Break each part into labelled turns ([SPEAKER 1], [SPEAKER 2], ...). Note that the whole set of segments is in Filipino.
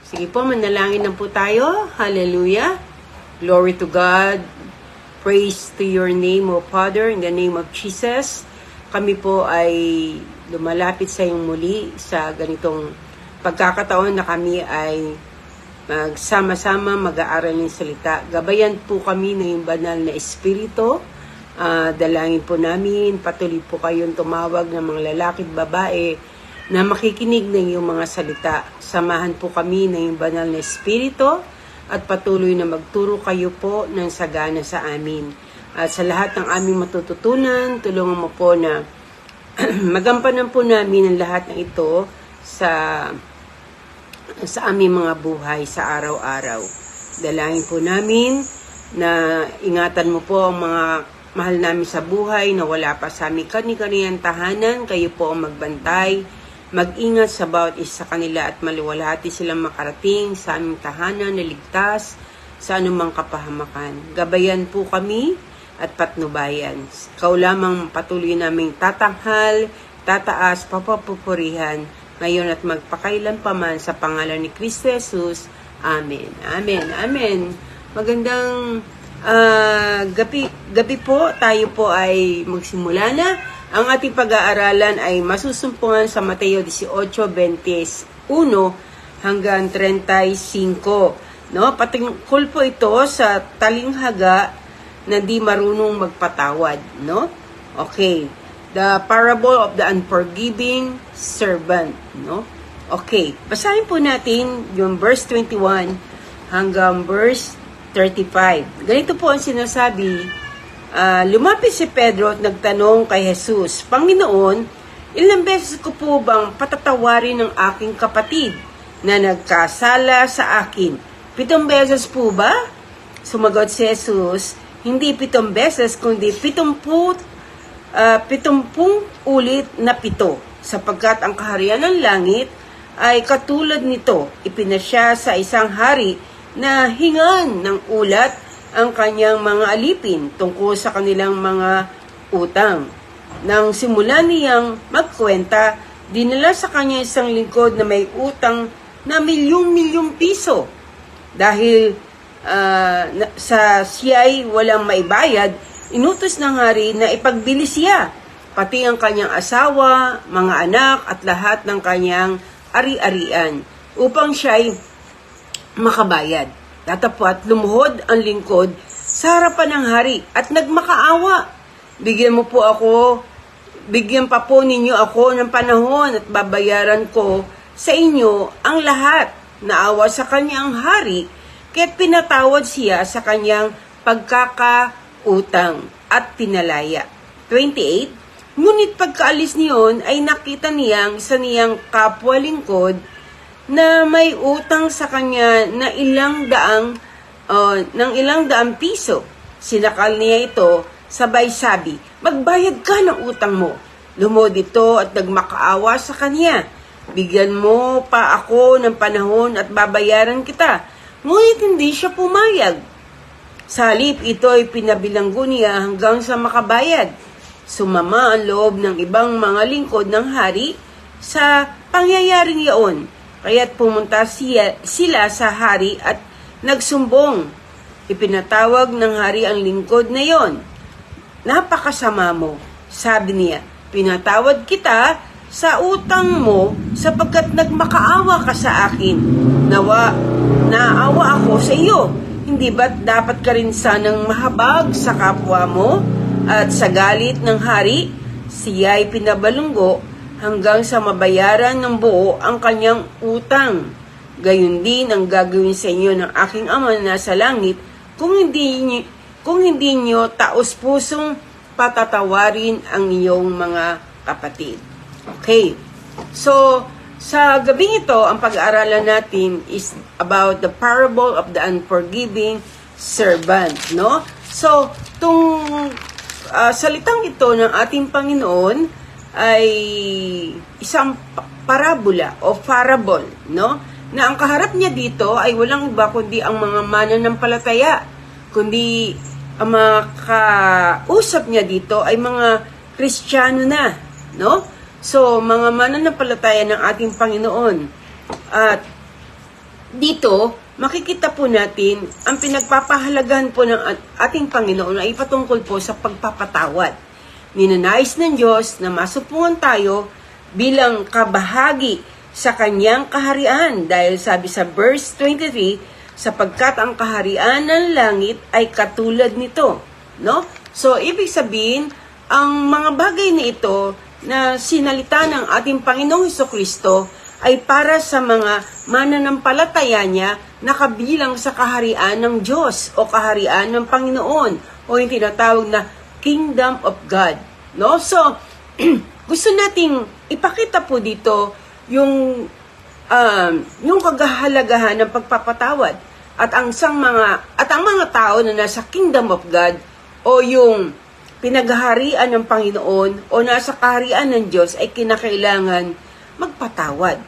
[SPEAKER 1] Sige po, manalangin na po tayo. Hallelujah. Glory to God. Praise to your name, O Father, in the name of Jesus. Kami po ay lumalapit sa iyong muli sa ganitong pagkakataon na kami ay magsama-sama mag-aaral ng salita. Gabayan po kami ng iyong banal na espiritu. Dalangin po namin, patuloy po kayong tumawag ng mga lalaki at babae na makikinig ng iyong mga salita. Samahan po kami ng iyong banal na espiritu at patuloy na magturo kayo po ng sagana sa amin. At sa lahat ng aming matututunan, tulungan mo po na magampanan po namin ang lahat ng ito sa aming mga buhay sa araw-araw. Dalangin po namin na ingatan mo po ang mga mahal namin sa buhay na wala pa sa aming kani-kaniyang tahanan. Kayo po ang magbantay, mag-ingat sa bawat isa sa kanila at maliwalhati silang makarating sa aming tahanan na ligtas sa anumang kapahamakan. Gabayan po kami at patnubayan. Ikaw lamang patuloy naming tatanghal, tataas, papapupurihan, ngayon at magpakailan pa man sa pangalan ni Kristo Jesus. Amen. Amen. Amen. Magandang gabi po. Tayo po ay magsimula na. Ang ating pag-aaralan ay masusumpungan sa Mateo 18:21 hanggang 35. No? Patungkol po ito sa talinghaga na di marunong magpatawad. No? Okay. The parable of the unforgiving servant. No? Okay. Basahin po natin yung verse 21 hanggang verse 35. Ganito po ang sinasabi. Lumapit si Pedro at nagtanong kay Jesus, Panginoon, ilang beses ko po bang patatawarin ng aking kapatid na nagkasala sa akin? 7 beses po ba? Sumagot si Jesus, hindi 7 beses, kundi 70 ulit na 7, sapagkat ang kaharian ng langit ay katulad nito. Ipinasya sa isang hari na hingan ng ulat ang kanyang mga alipin tungkol sa kanilang mga utang. Nang simula niyang magkwenta, dinala sa kanya isang lingkod na may utang na milyong-milyong piso. Dahil sa siya'y walang maibayad, inutos ng hari na ipagbili siya, pati ang kanyang asawa, mga anak at lahat ng kanyang ari-arian, upang siya'y makabayad. Tatapot, lumuhod ang lingkod sa harapan ng hari at nagmakaawa. Bigyan pa po ninyo ako ng panahon at babayaran ko sa inyo ang lahat. Naawa sa kanya ang hari, kaya't pinatawad siya sa kanyang pagkakautang at pinalaya. 28. Ngunit pagkaalis niyon ay nakita niyang isa niyang kapwa lingkod na may utang sa kanya na ilang daang piso. Sinakal niya ito, sabay sabi, magbayad ka ng utang mo. Lumuhod ito at nagmakaawa sa kanya. Bigyan mo pa ako ng panahon at babayaran kita. Ngunit hindi siya pumayag. Sa halip ito ay pinabilanggo niya hanggang sa makabayad. Sumama ang loob ng ibang mga lingkod ng hari sa pangyayaring iyon. Kaya't pumunta sila sa hari at nagsumbong. Ipinatawag ng hari ang lingkod na yon. Napakasama mo, sabi niya. Pinatawad kita sa utang mo sapagkat nagmakaawa ka sa akin. Naawa ako sa iyo. Hindi ba't dapat ka rin sanang mahabag sa kapwa mo? At sa galit ng hari, siya'y pinabalunggo hanggang sa mabayaran ng buo ang kanyang utang. Gayon din ang gagawin sa inyo ng aking Ama na sa langit kung hindi nyo taos-pusong patatawarin ang iyong mga kapatid. Okay. So, sa gabing ito, ang pag-aaralan natin is about the parable of the unforgiving servant, no? So, salitang ito ng ating Panginoon ay isang parabola o parable, no? Na ang kaharap niya dito ay walang iba kundi ang mga mananampalataya, kundi ang mga kausap niya dito ay mga Kristiyano na, no? So, mga mananampalataya ng ating Panginoon. At dito, makikita po natin ang pinagpapahalagahan po ng ating Panginoon ay patungkol po sa pagpapatawad. Ninanais ng Diyos na masupungan tayo bilang kabahagi sa kanyang kaharian dahil sabi sa verse 23, sapagkat ang kaharian ng langit ay katulad nito. No? So, ibig sabihin, ang mga bagay na ito na sinalita ng ating Panginoong Hesukristo ay para sa mga mananampalataya niya na kabilang sa kaharian ng Diyos o kaharian ng Panginoon o yung tinatawag na Kingdom of God. No? So, gusto nating ipakita po dito yung kagahalagahan ng pagpapatawad at ang mga tao na nasa Kingdom of God o yung pinaghaharian ng Panginoon o nasa kaharian ng Diyos ay kinakailangan magpatawad.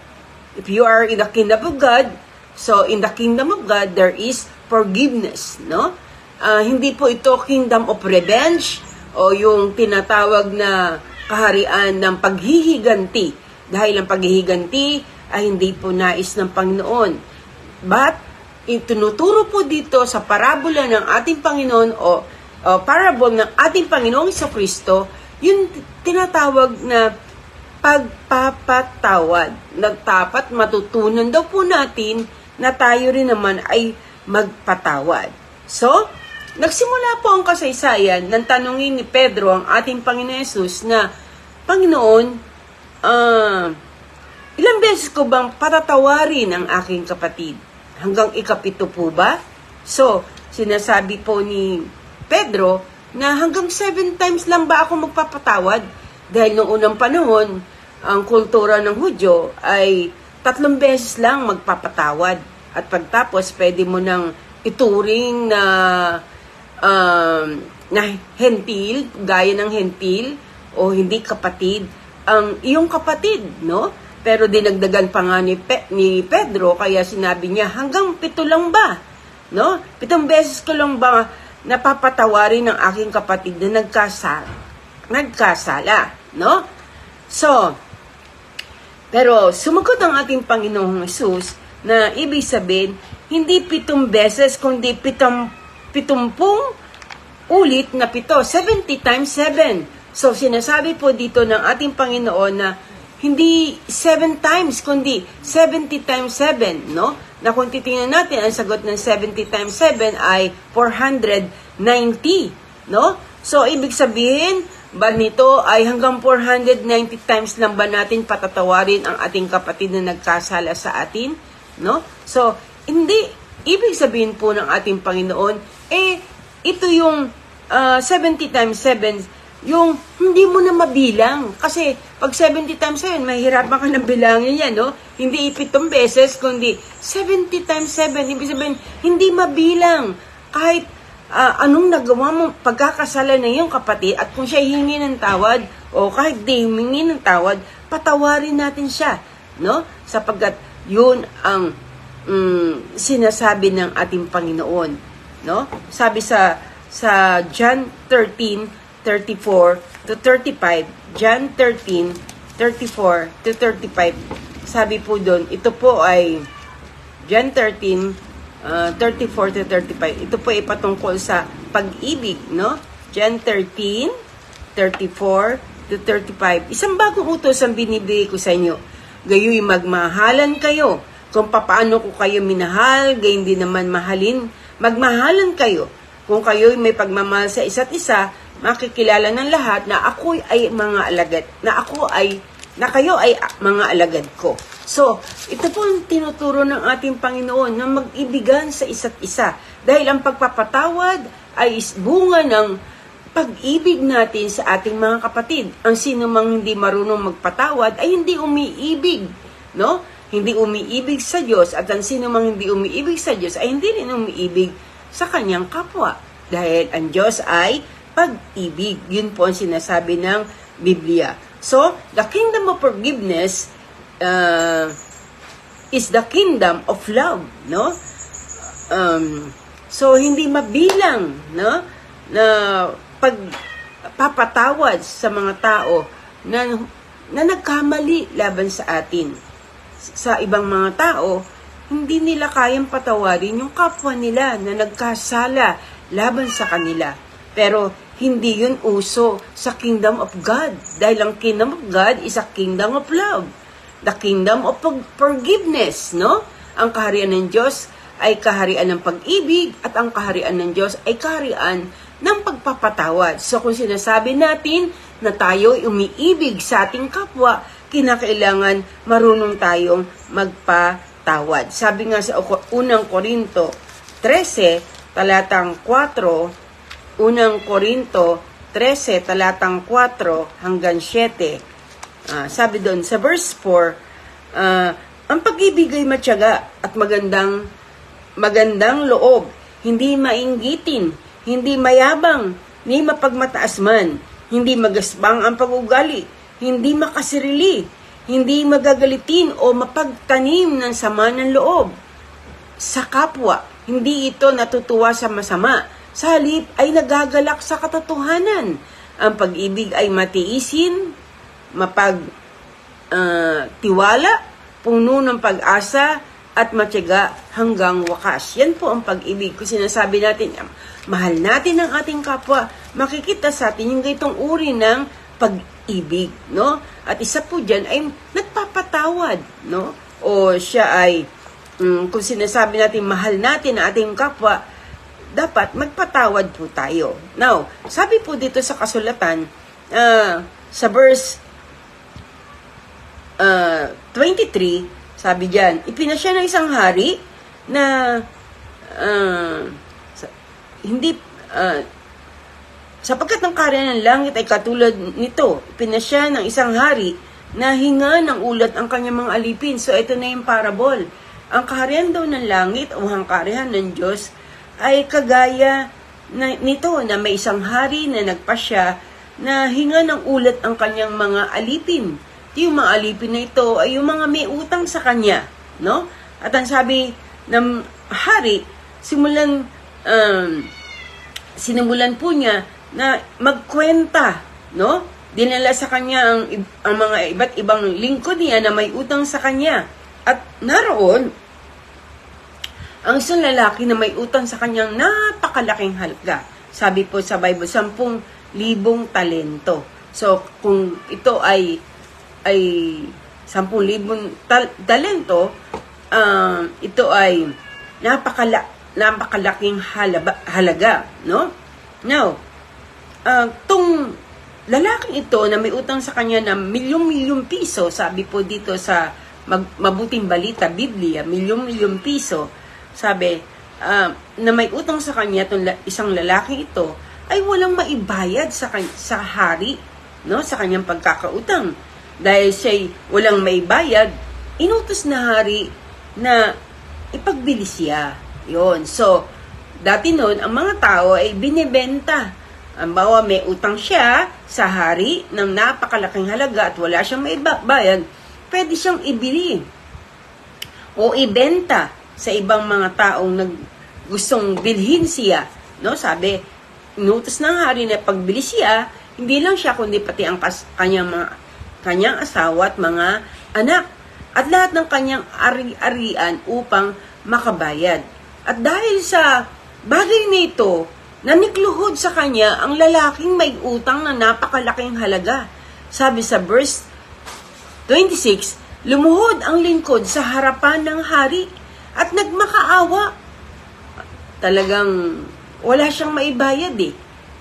[SPEAKER 1] If you are in the Kingdom of God, so in the Kingdom of God, there is forgiveness, no? Hindi po ito Kingdom of Revenge o yung tinatawag na kaharian ng paghihiganti. Dahil ang paghihiganti ay hindi po nais ng Panginoon. But, itinuturo po dito sa parabola ng ating Panginoon o parable ng ating Panginoong Hesukristo, yung tinatawag na pagpapatawad. Nagtapat matutunan daw po natin na tayo rin naman ay magpatawad. So, nagsimula po ang kasaysayan ng tanungin ni Pedro ang ating Panginoon Jesus na, Panginoon, ilang beses ko bang patatawarin ang aking kapatid? Hanggang ikapito po ba? So, sinasabi po ni Pedro na hanggang 7 times lang ba ako magpapatawad? Dahil noong unang panahon, ang kultura ng Hudyo ay 3 beses lang magpapatawad. At pagtapos, pwede mo nang ituring na hentil, gaya ng hentil, o hindi kapatid, ang iyong kapatid, no? Pero dinagdagan pa nga ni Pedro, kaya sinabi niya, hanggang 7 lang ba? No? 7 beses ko lang ba napapatawarin ng aking kapatid na nagkasala, no? So, pero sumagot ang ating Panginoong Hesus na ibig sabihin, hindi 7 beses, kundi 70 ulit na 7, 70 times 7. So, sinasabi po dito ng ating Panginoon na hindi 7 times, kundi 70 times 7, no? Na kung titingnan natin, ang sagot ng 70 times 7 ay 490, no? So, ibig sabihin, ba nito ay hanggang 490 times lang ba natin patatawarin ang ating kapatid na nagkasala sa atin, no? So, hindi, ibig sabihin po ng ating Panginoon, ito yung 70 times 7, yung hindi mo na mabilang. Kasi pag 70 times 7, mahirapan ka ng bilangin yan, no? Hindi 7 beses, kundi 70 times 7. Ibig sabihin, hindi mabilang. Kahit anong nagawa mo, pagkakasala na yung kapatid, at kung siya hingi ng tawad, o kahit di humingi ng tawad, patawarin natin siya, no? Sapagkat yun ang sinasabi ng ating Panginoon, no? Sabi sa John 13:34 to 35, John 13:34 to 35, sabi po doon, ito po ay John 13:34 to 35, ito po ay patungkol sa pag-ibig, no? John 13:34 to 35, isang bagong utos ang binibigay ko sa inyo, gayo'y magmahalan kayo, kung papaano ko kayo minahal, gayon din naman magmahalan kayo. Kung kayo'y may pagmamahal sa isa't isa, makikilala ng lahat na ako'y ay mga alagad, na kayo ay mga alagad ko. So, ito po ang tinuturo ng ating Panginoon na mag-ibigan sa isa't isa. Dahil ang pagpapatawad ay bunga ng pag-ibig natin sa ating mga kapatid. Ang sino mang hindi marunong magpatawad ay hindi umiibig, no? Hindi umiibig sa Diyos, at ang sino mang hindi umiibig sa Diyos ay hindi rin umiibig sa kanyang kapwa. Dahil ang Diyos ay pag-ibig. Yun po ang sinasabi ng Biblia. So, the kingdom of forgiveness is the kingdom of love, no? So, hindi mabilang, no? Na pagpapatawad sa mga tao na nagkamali laban sa atin. Sa ibang mga tao, hindi nila kayang patawarin yung kapwa nila na nagkasala laban sa kanila. Pero hindi yun uso sa kingdom of God. Dahil ang kingdom of God is a kingdom of love. The kingdom of forgiveness, no? Ang kaharian ng Diyos ay kaharian ng pag-ibig at ang kaharian ng Diyos ay kaharian ng pagpapatawad. So kung sinasabi natin na tayo umiibig sa ating kapwa, kinakailangan marunong tayong magpatawad. Sabi nga sa unang Korinto 13, talatang 4, unang Korinto 13, talatang 4 hanggang 7. Sabi doon sa verse 4, ang pag-ibig ay matyaga at magandang loob, hindi mainggitin, hindi mayabang, ni mapagmataas man, hindi magasbang ang pag-ugali, hindi makasirili, hindi magagalitin o mapagtanim ng sama ng loob sa kapwa. Hindi ito natutuwa sa masama. Sa halip ay nagagalak sa katotohanan. Ang pag-ibig ay matiisin, tiwala, puno ng pag-asa, at matyaga hanggang wakas. Yan po ang pag-ibig. Kung sinasabi natin, mahal natin ang ating kapwa, makikita sa atin yung gaitong uri ng pag-ibig, no? At isa po dyan ay nagpapatawad, no? O siya ay, kung sinasabi natin, mahal natin ang ating kapwa, dapat magpatawad po tayo. Now, sabi po dito sa kasulatan, sa verse 23, sabi diyan, ipinasya ng isang hari na sapagkat ang kaharian ng langit ay katulad nito, ipinasya ng isang hari na hinga ng ulat ang kanyang mga alipin. So ito na yung parable. Ang kaharian daw ng langit o ang kaharian ng Diyos ay kagaya nito na may isang hari na nagpasya na hinga ng ulat ang kanyang mga alipin. Yung mga alipin na ito ay yung mga may utang sa kanya, no? At ang sabi ng hari, sinimulan po niya na magkwenta, no? Dinala sa kanya ang mga iba't ibang lingkod niya na may utang sa kanya. At naroon, ang isang lalaki na may utang sa kanyang napakalaking halaga. Sabi po sa Bible, 10,000 talento. So, kung ito ay 10,000 talento, ito ay napakalaking halaga, no? Now, tong lalaking ito na may utang sa kanya na milyong-milyong piso, sabi po dito sa Mabuting Balita, Biblia, milyong-milyong piso, sabi, na may utang sa kanya itong isang lalaki ito, ay walang maibayad sa hari, no? Sa kanyang pagkakautang. Dahil siya'y walang maibayad, inutos na hari na ipagbili siya. Yun. So, dati noon, ang mga tao ay binibenta. Ang bawa may utang siya sa hari ng napakalaking halaga at wala siyang maibayad, pwede siyang ibili o ibenta sa ibang mga taong gustong bilhin siya. No? Sabi, inutos ng hari na pagbili siya, hindi lang siya kundi pati ang kanyang asawa at mga anak at lahat ng kanyang ari-arian upang makabayad. At dahil sa bagay na ito, nanikluhod sa kanya ang lalaking may utang na napakalaking halaga. Sabi sa verse 26, lumuhod ang lingkod sa harapan ng hari at nagmakaawa. Talagang wala siyang maibayad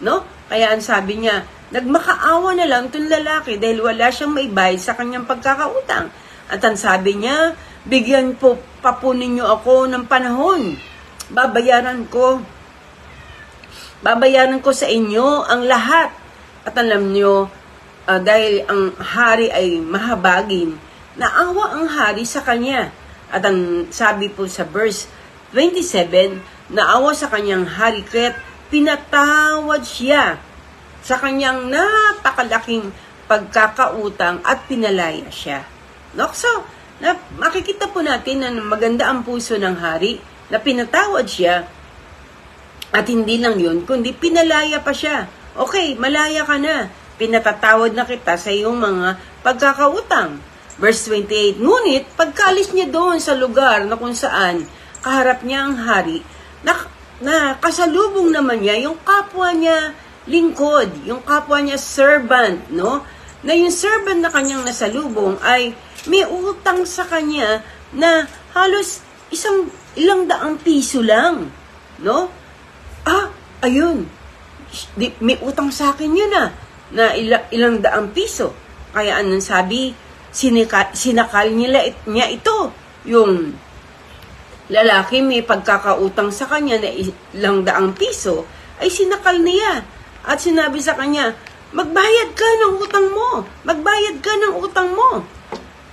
[SPEAKER 1] no? Kaya ang sabi niya, nagmakaawa na lang itong lalaki dahil wala siyang maibayad sa kanyang pagkakautang. At ang sabi niya, bigyan po ninyo ako ng panahon. Babayaran ko sa inyo ang lahat. At alam niyo, dahil ang hari ay mahabagin, naawa ang hari sa kanya. At ang sabi po sa verse 27, naawa sa kanyang hari kaya't pinatawad siya sa kanyang napakalaking pagkakautang at pinalaya siya. No? So, makikita po natin na maganda ang puso ng hari na pinatawad siya at hindi lang yun, kundi pinalaya pa siya. Okay, malaya ka na. Pinatatawad na kita sa iyong mga pagkakautang. Verse 28, ngunit pagkalis niya doon sa lugar na kung saan kaharap niya ang hari, na kasalubong naman niya yung kapwa niya lingkod, yung kapwa niya servant, no? Na yung servant na kanyang nasalubong ay may utang sa kanya na halos ilang daang piso lang, no? Ayun, may utang sa akin yun na ilang daang piso. Kaya anong sabi, sinakal niya ito, yung lalaki may pagkakautang sa kanya na ilang daang piso, ay sinakal niya. At sinabi sa kanya, magbayad ka ng utang mo. Magbayad ka ng utang mo.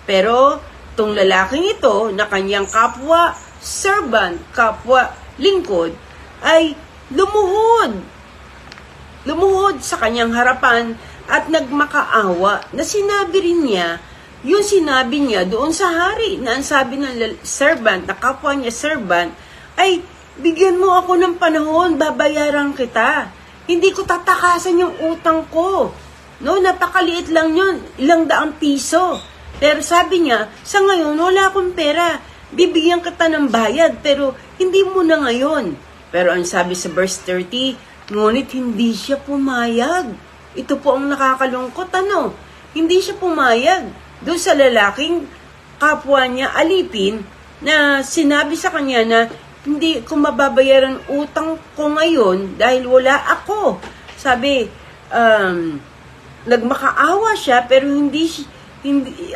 [SPEAKER 1] Pero, tong lalaking ito, na kanyang kapwa servant, kapwa lingkod, ay lumuhod sa kanyang harapan at nagmakaawa na sinabi rin niya, yung sinabi niya doon sa hari, na ang sabi ng servant, na kapwa niya servant, ay, bigyan mo ako ng panahon, babayaran kita. Hindi ko tatakasan yung utang ko. No, napakaliit lang yun, ilang daang piso. Pero sabi niya, sa ngayon, wala akong pera. Bibigyan kita ng bayad, pero hindi mo na ngayon. Pero ang sabi sa verse 30, ngunit hindi siya pumayag. Ito po ang nakakalungkot, Hindi siya pumayag doon sa lalaking kapwa niya alipin na sinabi sa kanya na hindi ko mababayaran utang ko ngayon dahil wala ako. Sabi, nagmakaawa siya pero hindi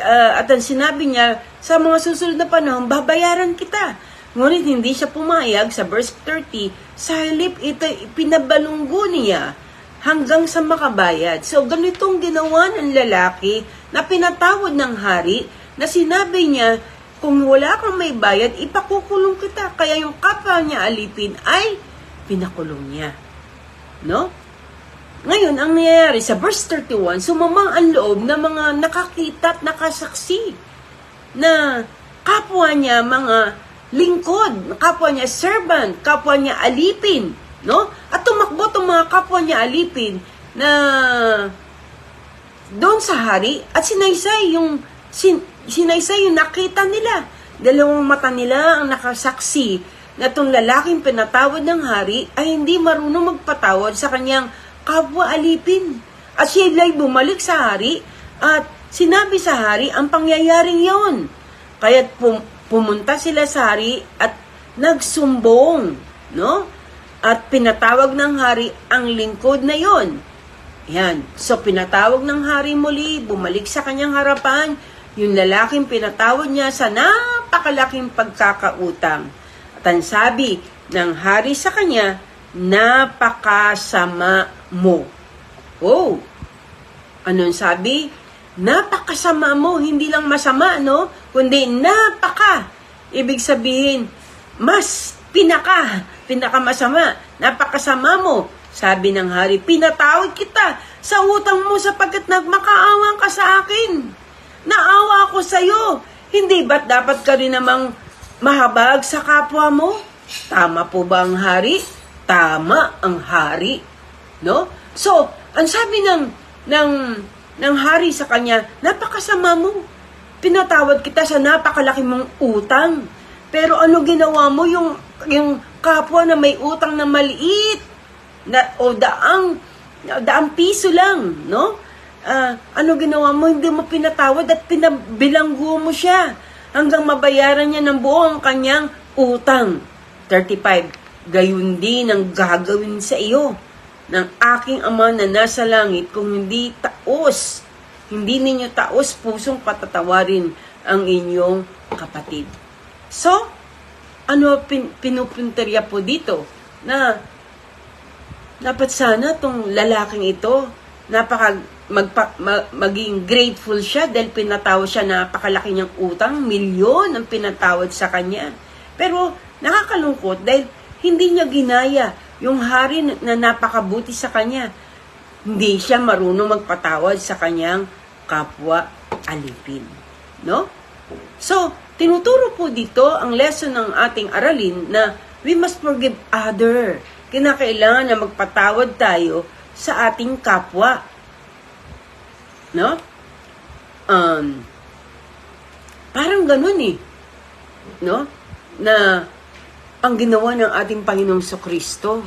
[SPEAKER 1] at ang sinabi niya, sa mga susunod na panahon, babayaran kita. Ngunit hindi siya pumayag sa verse 30, sa halip ito pinabalunggo niya hanggang sa makabayad. So, ganitong ginawa ng lalaki na pinatawad ng hari na sinabi niya, kung wala kang may bayad, ipakukulong kita. Kaya yung kapwa niya alipin ay pinakulong niya. No? Ngayon, ang nangyayari sa verse 31, sumamang ang loob ng mga nakakita at nakasaksi na kapwa niya mga lingkod, kapwa niya servant, kapwa niya alipin. No? At tumakbo itong mga kapwa niya alipin na doon sa hari at sinaysay yung nakita nila. Dalawang mata nila ang nakasaksi na itong lalaking pinatawad ng hari ay hindi marunong magpatawad sa kanyang kapwa alipin. At siya ay bumalik sa hari at sinabi sa hari ang pangyayaring yon. Kaya pumunta sila sa hari at nagsumbong, no? At pinatawag ng hari ang lingkod na yon. Yan. So, pinatawag ng hari muli, bumalik sa kanyang harapan, yung lalaking pinatawad niya sa napakalaking pagkakautang. At ang sabi ng hari sa kanya, napakasama mo. Oh! Anong sabi? Napakasama mo, hindi lang masama, no? Kundi napaka. Ibig sabihin, mas pinakamasama, napakasama mo. Sabi ng hari, pinatawad kita sa utang mo sapagkat nagmakaawa ka sa akin. Naawa ako sa iyo. Hindi ba't dapat ka rin namang mahabag sa kapwa mo? Tama po ba ang hari? Tama ang hari. No? So, ang sabi ng hari sa kanya, napakasama mo. Pinatawad kita sa napakalaki mong utang. Pero ano ginawa mo yung kapwa na may utang na maliit? Daang piso lang, no? Ano ginawa mo? Hindi mo pinatawad at pinabilanggo mo siya hanggang mabayaran niya ng buo ang kanyang utang. 35, gayon din ang gagawin sa iyo ng aking Ama na nasa langit kung hindi ninyo taos pusong patatawarin ang inyong kapatid. So, ano pinupunterya po dito? Na dapat sana itong lalaking ito, maging grateful siya dahil pinatawad siya, napakalaki niyang utang, milyon ang pinatawad sa kanya. Pero nakakalungkot dahil hindi niya ginaya yung hari na napakabuti sa kanya. Hindi siya marunong magpatawad sa kanyang kapwa alipin. No? So, tinuturo po dito ang lesson ng ating aralin na we must forgive other. Kinakailangan na magpatawad tayo sa ating kapwa. No? Parang ganun eh. No? Na ang ginawa ng ating Panginoong Kristo,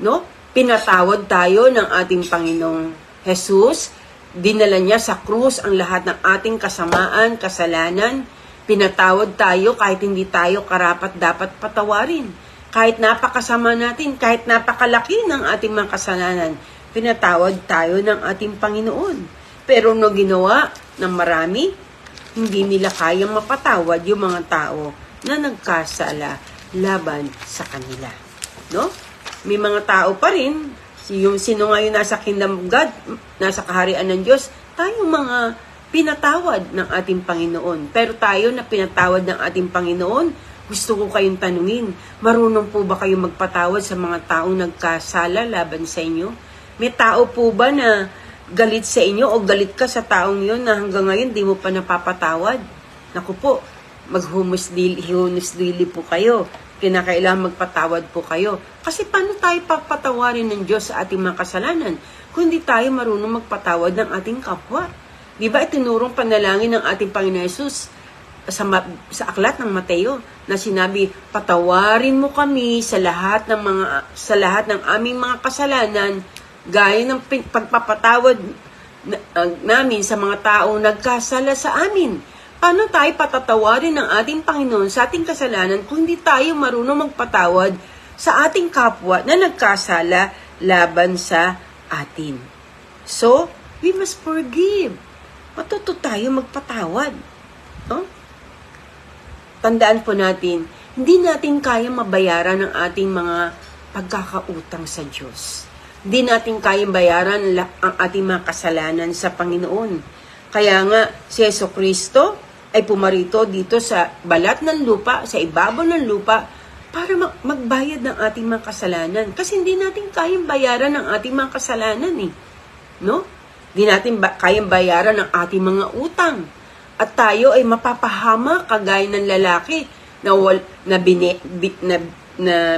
[SPEAKER 1] no? Pinatawad tayo ng ating Panginoong Jesus. Dinala niya sa krus ang lahat ng ating kasamaan, kasalanan. Pinatawad tayo kahit hindi tayo karapat dapat patawarin. Kahit napakasama natin, kahit napakalaki ng ating mga kasalanan, pinatawad tayo ng ating Panginoon. Pero no ginawa ng marami, hindi nila kayang mapatawad yung mga tao na nagkasala laban sa kanila. No? May mga tao pa rin, yung sino ngayon nasa kingdom of God, nasa kaharian ng Diyos, tayong mga pinatawad ng ating Panginoon. Pero tayo na pinatawad ng ating Panginoon, gusto ko kayong tanungin, marunong po ba kayong magpatawad sa mga taong nagkasala laban sa inyo? May tao po ba na galit sa inyo o galit ka sa taong yun na hanggang ngayon di mo pa napapatawad? Naku po, maghumusdili po kayo. Kinakailangan magpatawad po kayo. Kasi paano tayo papatawarin ng Diyos sa ating mga kasalanan kung hindi tayo marunong magpatawad ng ating kapwa? Di ba itinurong panalangin ng ating Panginoon Jesus sa aklat ng Mateo na sinabi, patawarin mo kami sa lahat ng aming mga kasalanan gaya ng pagpapatawad namin sa mga taong nagkasala sa amin. Paano tayo patatawarin ng ating Panginoon sa ating kasalanan kung hindi tayo marunong magpatawad sa ating kapwa na nagkasala laban sa atin? So, we must forgive. Matuto tayo magpatawad. No? Tandaan po natin, hindi natin kayang mabayaran ang ating mga pagkakautang sa Diyos. Hindi natin kayang bayaran ang ating mga kasalanan sa Panginoon. Kaya nga, si Jesucristo ay pumarito dito sa balat ng lupa, sa ibabaw ng lupa, para magbayad ng ating mga kasalanan. Kasi hindi natin kayang bayaran ang ating mga kasalanan eh. No? Hindi natin kayang bayaran ang ating mga utang. At tayo ay mapapahama kagaya ng lalaki na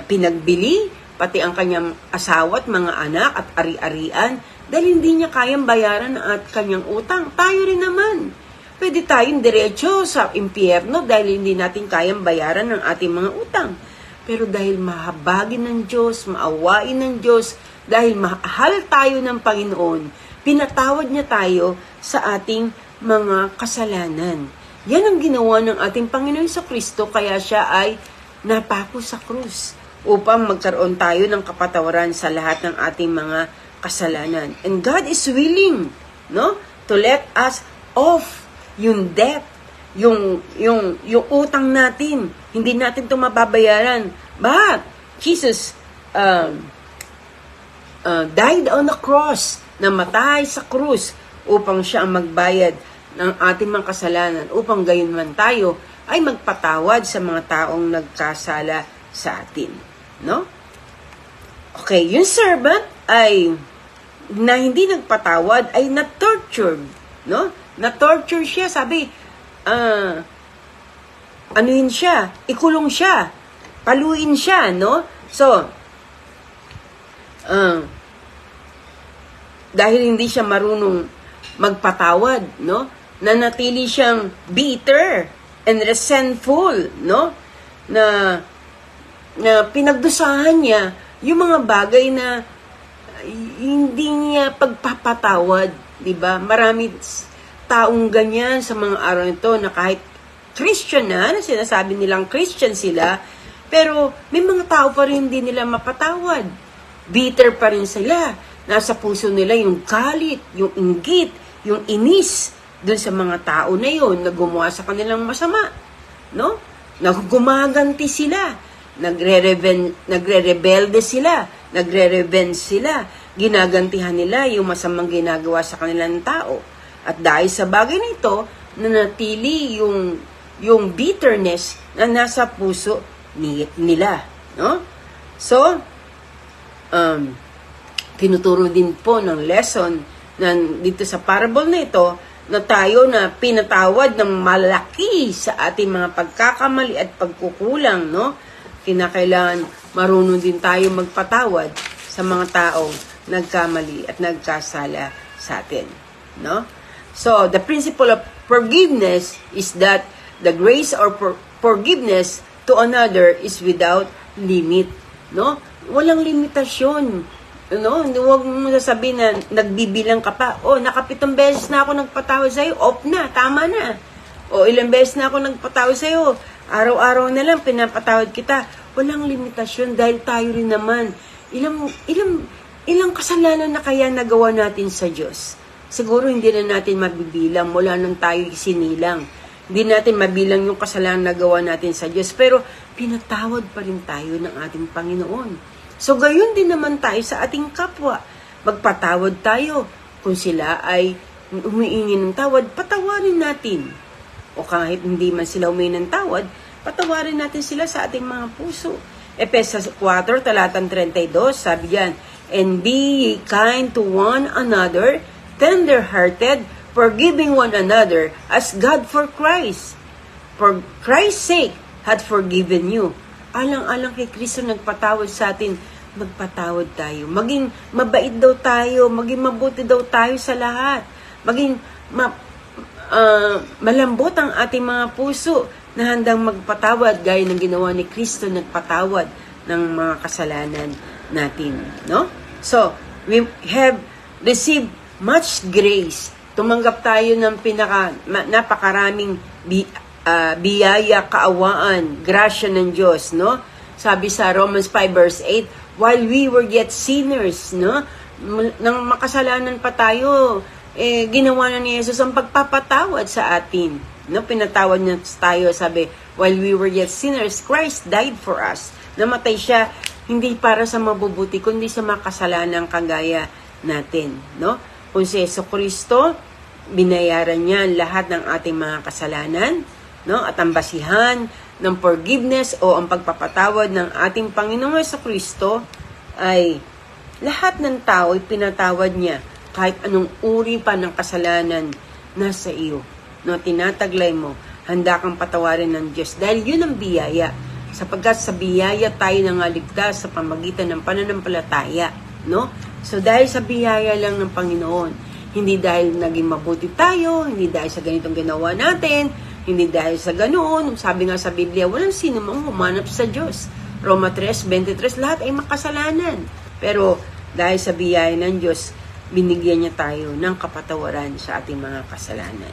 [SPEAKER 1] pinagbili, pati ang kanyang asawa at mga anak at ari-arian, dahil hindi niya kayang bayaran ang kanyang utang. Tayo rin naman. Pwede tayong diretso sa impyerno dahil hindi natin kayang bayaran ang ating mga utang. Pero dahil mahabagin ng Diyos, maawain ng Diyos, dahil mahal tayo ng Panginoon, pinatawad niya tayo sa ating mga kasalanan. Yan ang ginawa ng ating Panginoon sa Kristo, kaya siya ay napako sa krus upang magkaroon tayo ng kapatawaran sa lahat ng ating mga kasalanan. And God is willing, no, to let us off yung debt, yung utang natin. Hindi natin ito mababayaran. But Jesus died on the cross, namatay sa krus upang siya ang magbayad ng ating mga kasalanan, upang gayon man tayo ay magpatawad sa mga taong nagkasala sa atin. No? Okay, yung servant ay na hindi nagpatawad ay na-tortured, no? Na-torture siya, sabi, anuhin siya, ikulong siya, paluin siya, no? So, dahil hindi siya marunong magpatawad, no? Nanatili siyang bitter and resentful, no? Na pinagdusahan niya yung mga bagay na hindi niya pagpapatawad, di ba? Marami taong ganyan sa mga araw nito na kahit Christian na sinasabi nilang Christian sila, pero may mga tao pa rin hindi nila mapatawad. Bitter pa rin sila. Nasa puso nila yung galit, yung inggit, yung inis dun sa mga tao na yun na gumawa sa kanilang masama. No? Gumaganti sila. Nagre-rebelde sila. Nagre-revenge sila. Ginagantihan nila yung masamang ginagawa sa kanilang tao. At dahil sa bagay nito, nanatili yung bitterness na nasa puso nila. No? So, tinuturo din po ng lesson dito sa parable na ito na tayo na pinatawad ng malaki sa ating mga pagkakamali at pagkukulang, no? Kinakailangan marunong din tayo magpatawad sa mga taong nagkamali at nagkasala sa atin, no? So, the principle of forgiveness is that the grace or forgiveness to another is without limit, no? Walang limitasyon. No, huwag mo sasabihin na nagbibilang ka pa. Oh, nakapitong beses na ako nagpatawad sa'yo. Off na, tama na. O ilang beses na ako nagpatawad sa'yo. Araw-araw na lang pinapatawad kita. Walang limitasyon dahil tayo rin naman. Ilang kasalanan na kaya nagawa natin sa Diyos? Siguro hindi na natin mabibilang mula nung tayo sinilang. Hindi natin mabilang yung kasalanan na nagawa natin sa Diyos. Pero pinatawad pa rin tayo ng ating Panginoon. So, gayon din naman tayo sa ating kapwa. Magpatawad tayo. Kung sila ay humiingi ng tawad, patawarin natin. O kahit hindi man sila humiingi ng tawad, patawarin natin sila sa ating mga puso. Efesios 4, talatang 32, sabi diyan, and be ye kind to one another, tender-hearted, forgiving one another, as God for Christ. For Christ's sake, hath forgiven you. Alang-alang kay Kristo nagpatawad sa atin, magpatawad tayo. Maging mabait daw tayo, maging mabuti daw tayo sa lahat. Maging malambot ang ating mga puso na handang magpatawad gaya ng ginawa ni Kristo, nagpatawad ng mga kasalanan natin. No? So, we have received much grace. Tumanggap tayo ng napakaraming biyaya, kaawaan, grasya ng Diyos, no? Sabi sa Romans 5 verse 8, while we were yet sinners, no? Nang makasalanan pa tayo, ginawa na ni Jesus ang pagpapatawad sa atin, no? Pinatawad niya tayo, sabi, while we were yet sinners, Christ died for us. Namatay siya hindi para sa mabubuti, kundi sa makasalanan kagaya natin, no? Kung si Jesucristo, binayaran niya lahat ng ating mga kasalanan, no? At ang basihan ng forgiveness o ang pagpapatawad ng ating Panginoong Jesucristo ay lahat ng tao ay pinatawad niya kahit anong uri pa ng kasalanan nasa iyo. No, tinataglay mo, handa kang patawarin ng Diyos dahil yun ang biyaya. Sapagkat sa biyaya tayo nangaligtas sa pamagitan ng pananampalataya, no? So dahil sa biyaya lang ng Panginoon, hindi dahil naging mabuti tayo, hindi dahil sa ganitong ginawa natin, hindi dahil sa ganoon, sabi nga sa Biblia, walang sino mang humanap sa Diyos. Roma 3:23, lahat ay makasalanan. Pero dahil sa biyaya ng Diyos, binigyan niya tayo ng kapatawaran sa ating mga kasalanan.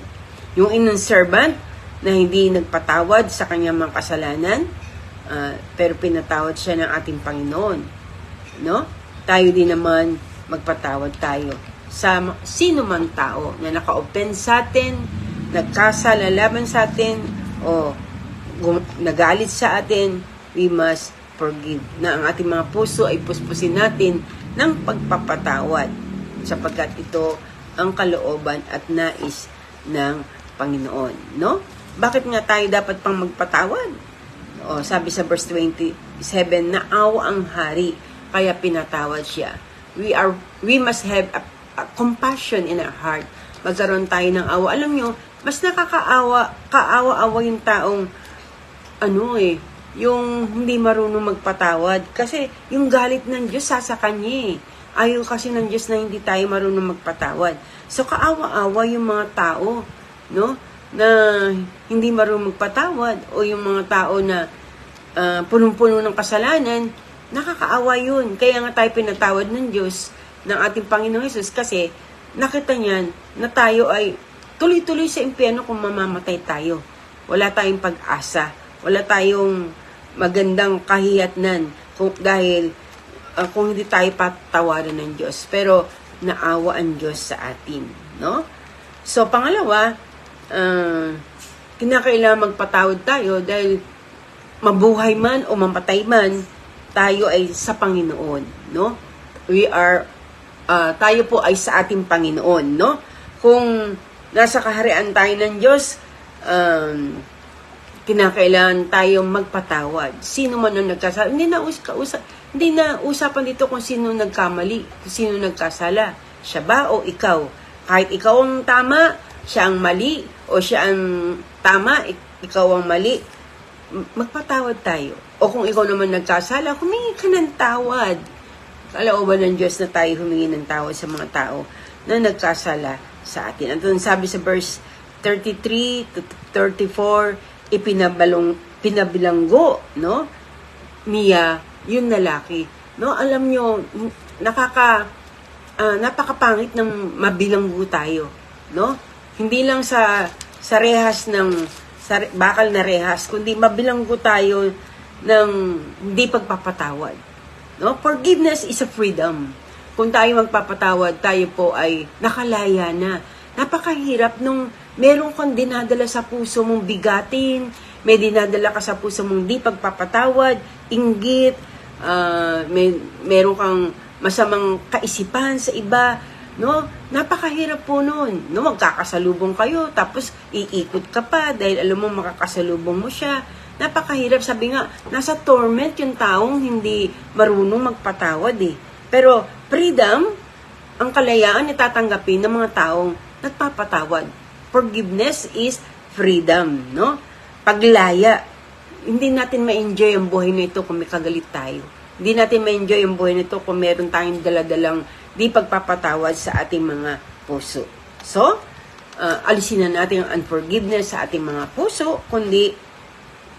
[SPEAKER 1] Yung inang servant na hindi nagpatawad sa kanyang mga kasalanan, pero pinatawad siya ng ating Panginoon. No? Tayo din naman magpatawad tayo sa sino man tao na naka-offend sa atin, nagkasala laban sa atin, o nagalit sa atin, we must forgive. Na ang ating mga puso ay puspusin natin ng pagpapatawad sapagkat ito ang kalooban at nais ng Panginoon. No? Bakit nga tayo dapat pang magpatawad? O, sabi sa verse 27, naawa ang hari, kaya pinatawad siya. We must have a compassion in our heart. Magkaroon tayo ng awa. Alam nyo, mas kaawa-awa yung taong, yung hindi marunong magpatawad. Kasi yung galit ng Diyos sa kanya. Ayaw kasi ng Diyos na hindi tayo marunong magpatawad. So kaawa-awa yung mga tao, no? Na hindi marunong magpatawad, o yung mga tao na punong-puno ng kasalanan, nakakaawa yun. Kaya nga tayo pinatawad ng Diyos, ng ating Panginoong Jesus, kasi nakita niyan na tayo ay tuloy-tuloy sa impyerno kung mamamatay tayo. Wala tayong pag-asa. Wala tayong magandang kahiyatnan dahil kung hindi tayo patawarin ng Diyos. Pero naawa ang Diyos sa atin. No? So, pangalawa, kinakailangan magpatawad tayo dahil mabuhay man o mamatay man, tayo ay sa Panginoon. No? Tayo po ay sa ating Panginoon. No? Kung nasa kaharian tayo ng Diyos, kinakailangan tayong magpatawad. Sino man ang nagkasala. Hindi na usapan dito kung sino nagkamali, kung sino nagkasala. Siya ba o ikaw? Kahit ikaw ang tama, siya ang mali, o siya ang tama, ikaw ang mali, magpatawad tayo. O kung ikaw naman nagkasala, humingi ka ng tawad. Kalooban ng Diyos na tayo humingi ng tawad sa mga tao na nagkasala sa atin. At sabi sa verse 33 to 34, pinabilanggo, no? Mia, yung lalaki. No, alam nyo, napakapangit ng mabilanggo tayo, no? Hindi lang sa rehas bakal na rehas, kundi mabilanggo tayo ng hindi pagpapatawad. No? Forgiveness is a freedom. Kung tayo magpapatawad, tayo po ay nakalaya na. Napakahirap nung meron kang dinadala sa puso mong bigatin, may dinadala ka sa puso mong di pagpapatawad, inggit, meron kang masamang kaisipan sa iba, no? Napakahirap po noon, no? Magkakasalubong kayo, tapos iikot ka pa dahil alam mo makakasalubong mo siya. Napakahirap, sabi nga, nasa torment yung taong hindi marunong magpatawad eh. Pero freedom, ang kalayaan na tatanggapin ng mga taong nagpapatawad. Forgiveness is freedom, no? Paglaya. Hindi natin ma-enjoy ang buhay na ito kung may kagalit tayo. Hindi natin ma-enjoy ang buhay na ito kung meron tayong daladalang di pagpapatawad sa ating mga puso. So, alisin na natin ang unforgiveness sa ating mga puso, kundi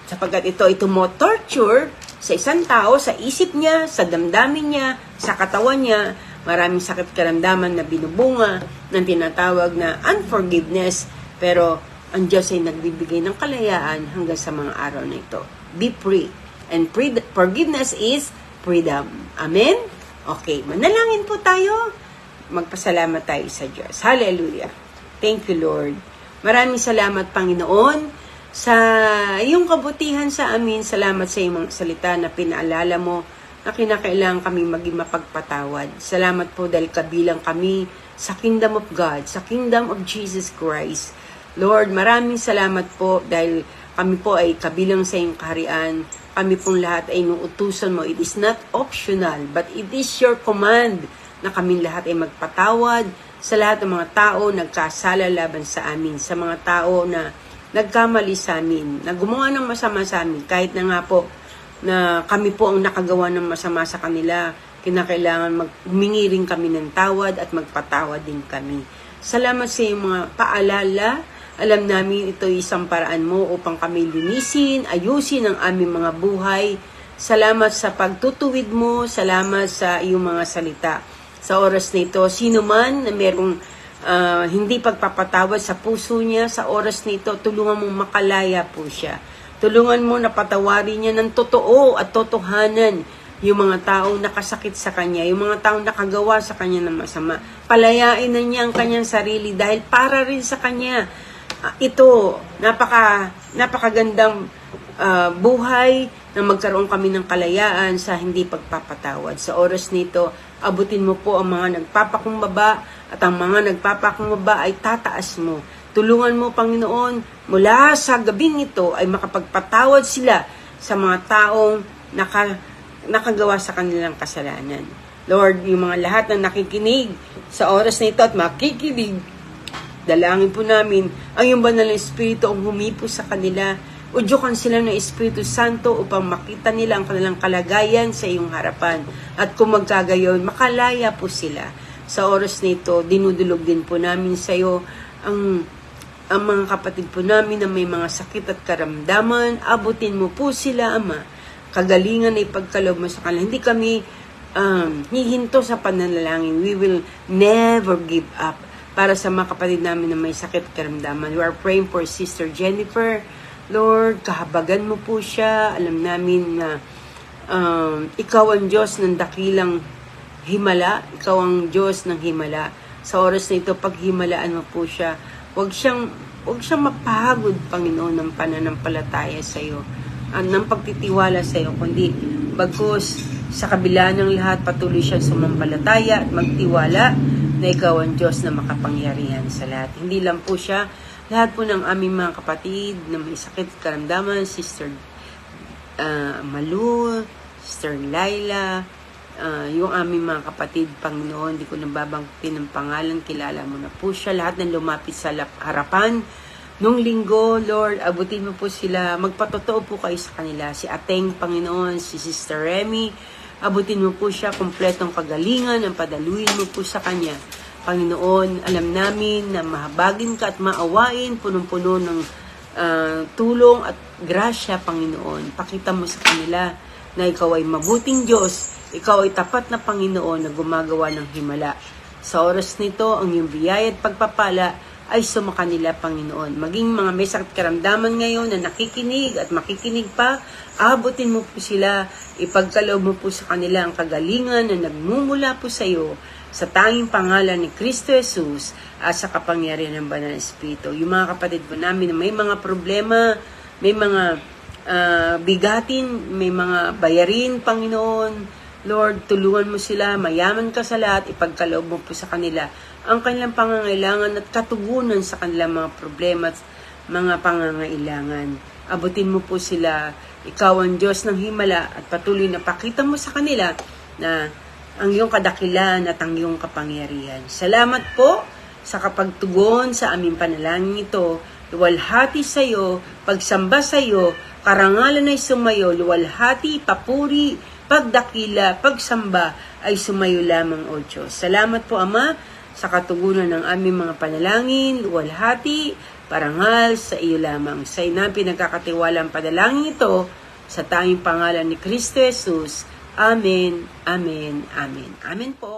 [SPEAKER 1] sapagkat ito mo torture sa isang tao, sa isip niya, sa damdamin niya, sa katawan niya, maraming sakit karamdaman na binubunga ng tinatawag na unforgiveness, pero ang Diyos ay nagbibigay ng kalayaan hanggang sa mga araw na ito. Be free. And forgiveness is freedom. Amen? Okay, manalangin po tayo. Magpasalamat tayo sa Diyos. Hallelujah. Thank you, Lord. Maraming salamat, Panginoon, sa iyong kabutihan sa amin. Salamat sa iyong salita na pinaalala mo na kinakailangan kami maging mapagpatawad. Salamat po dahil kabilang kami sa Kingdom of God, sa Kingdom of Jesus Christ. Lord, maraming salamat po dahil kami po ay kabilang sa iyong kaharian. Kami pong lahat ay inuutusan mo. It is not optional, but it is your command na kami lahat ay magpatawad sa lahat ng mga tao nagkasala laban sa amin, sa mga tao na nagkamali sa amin, na gumawa ng masama sa amin, kahit na nga po na kami po ang nakagawa ng masama sa kanila, kinakailangan humingi rin kami ng tawad at magpatawad din kami. Salamat sa iyong mga paalala. Alam namin ito isang paraan mo upang kami linisin, ayusin ang aming mga buhay. Salamat sa pagtutuwid mo, salamat sa iyong mga salita. Sa oras na ito, sino man na merong hindi pagpapatawad sa puso niya, sa oras na ito, tulungan mong makalaya po siya. Tulungan mo na patawarin niya ng totoo at totohanan yung mga taong nakasakit sa kanya, yung mga taong nakagawa sa kanya ng masama. Palayain na niya ang kanyang sarili dahil para rin sa kanya. Ito, napakagandang buhay na magkaroon kami ng kalayaan sa hindi pagpapatawad. Sa oras nito, abutin mo po ang mga nagpapakumbaba at ang mga nagpapakumbaba ay tataas mo. Tulungan mo, Panginoon, mula sa gabing ito ay makapagpatawad sila sa mga taong nakagawa sa kanilang kasalanan. Lord, yung mga lahat na nakikinig sa oras na ito at makikinig, dalangin po namin ang iyong banal na Espiritu ang humipo sa kanila. Udyukan sila ng Espiritu Santo upang makita nila ang kanilang kalagayan sa iyong harapan. At kung magkagayon, makalaya po sila. Sa oras na ito, dinudulog din po namin sa iyo ang mga kapatid po namin na may mga sakit at karamdaman. Abutin mo po sila, Ama. Kagalingan na ipagkaloob mo sa kanila. Hindi kami hihinto sa pananalangin. We will never give up. Para sa mga kapatid namin na may sakit at karamdaman. We are praying for Sister Jennifer. Lord, kahabagan mo po siya. Alam namin na ikaw ang Diyos ng dakilang himala. Ikaw ang Diyos ng himala. Sa oras na ito, paghimalaan mo po siya. Huwag siyang mapagod, Panginoon, ng pananampalataya sa iyo. Ng pagtitiwala sa iyo. Kundi, bagkus, sa kabila ng lahat, patuloy siya sumampalataya at magtiwala na ikaw ang Diyos na makapangyarihan sa lahat. Hindi lang po siya, lahat po ng aming mga kapatid na may sakit at karamdaman, Sister Malu, Sister Laila, yung aming mga kapatid, Panginoon, hindi ko nababangkitin ng pangalan, kilala mo na po siya, lahat ng lumapit sa harapan. Nung linggo, Lord, abutin mo po sila, magpatotoo po kayo sa kanila, si Ateng, Panginoon, si Sister Remy, abutin mo po siya, kompletong kagalingan, ang padaluin mo po sa kanya. Panginoon, alam namin na mahabagin ka at maawain, punong-puno ng tulong at grasya, Panginoon. Pakita mo sa kanila na ikaw ay mabuting Diyos, ikaw ay tapat na Panginoon na gumagawa ng himala. Sa oras nito, ang iyong biyaya at pagpapala ay sumakanila, Panginoon. Maging mga may sakit karamdaman ngayon na nakikinig at makikinig pa, abutin mo po sila, ipagkaloob mo po sa kanila ang kagalingan na nagmumula po sa iyo, sa tanging pangalan ni Kristo Jesus at sa kapangyarihan ng Banal na Espiritu. Yung mga kapatid po namin na may mga problema, may mga bigatin, may mga bayarin, Panginoon. Lord, tulungan mo sila, mayaman ka sa lahat, ipagkaloob mo po sa kanila ang kanilang pangangailangan at katugunan sa kanilang mga problema at mga pangangailangan. Abutin mo po sila, ikaw ang Diyos ng himala at patuloy na pakita mo sa kanila na ang iyong kadakilan at ang iyong kapangyarihan. Salamat po sa kapagtugon sa aming panalangin ito. Luwalhati sa iyo, pagsamba sa iyo, karangalan ay sumayo, luwalhati, papuri, pagdakila, pagsamba ay sumayo lamang, O Diyos. Salamat po, Ama, sa katugunan ng aming mga panalangin, luwalhati, parangal sa iyo lamang. Sa inang pinagkakatiwalang panalangin ito, sa tanging pangalan ni Kristo Jesus. Amen, amen, amen. Amen po.